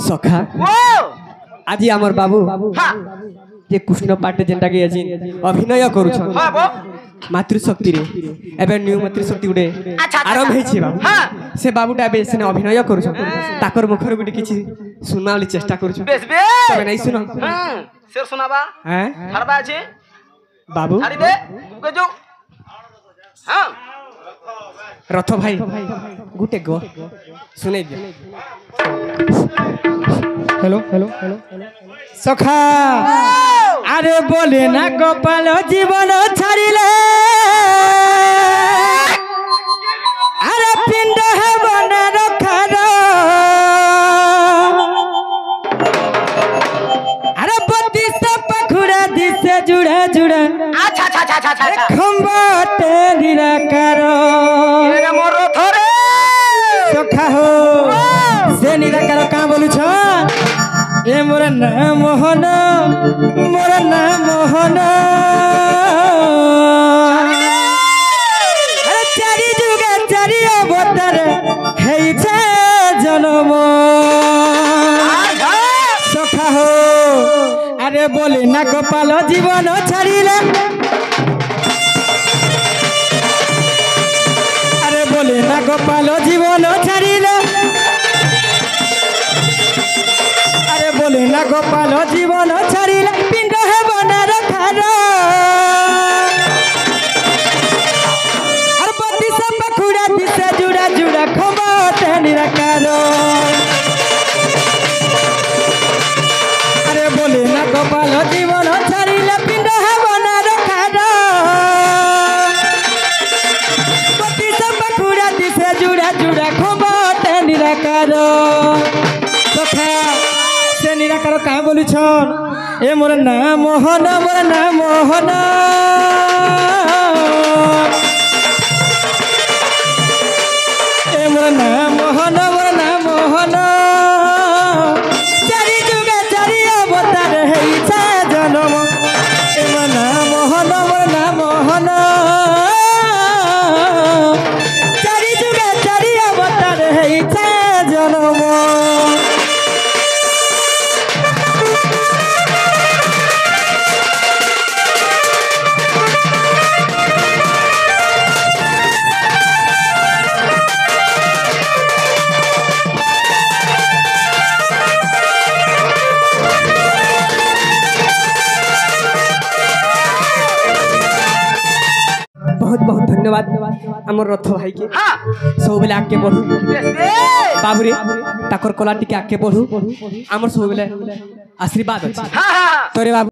सखा आज आमर बाबू जे कृष्ण पाटे जेनटा के अछि अभिनय करूछ मातृशक्ति रे एबे न्यू मातृशक्ति गुडे आरंभ हे छी बाबू से बाबूटा बे से अभिनय करूछ ताकर मुखर गुडे किछि सुनावली चेष्टा करूछ तबे नै सुनो शेर सुनाबा हैं हरबा अछि बाबू छाड़ी दे गुगे जो हां रथ भाई गुटे गो सुनै दे हेलो हेलो हेलो सखा अरे बोले ना गोपाल जीवन छाड़िले अरे पिंड है बना रखार अरे बत्ती से पखुड़ा दिसे जुड़ा जुड़ा अच्छा खंबाटे निराकार एरे मोर थरे सखा हो से निराकार का बोलू छ ए मोर नाम मोहन मोर नाम मोहन अरे चारि जुगे चारि अवतार हेई छे जन्म सखा हो अरे बोले ना गोपाल जीवन छाड़िले अरे बोले ना गोपाल जीवन छाड़िले बोले ना गोपाल जीवन छाड़िले पिंड है बना रखार अरे बत्ती सब पखुड़ा दिसे जुड़ा जुड़ा खंबाटे निराकार अरे बोले ना गोपाल जीवन छाड़िले पिंड है बना रखार बत्ती सब पखुड़ा दिसे जुड़ा जुड़ा खंबाटे निराकार निराकार कहा बोलू छन ए मोर नाम मोहन मोर नाम मोहन ए मोर नाम मोहन मोर नाम मोहन चारि जुगे चारि अवतार हेई छे जन्म ए मोर नाम मोहन मोर नाम मोहन चारि जुगे चारि अवतार हेई छे जन्म बहुत बहुत धन्यवाद हमर रथ भाई के सब बेले आके बढ़ू बाबू रे ताकर कला टिके आके बढ़ू हमर सब बेले आशीर्वाद अछि तोरे बाबू।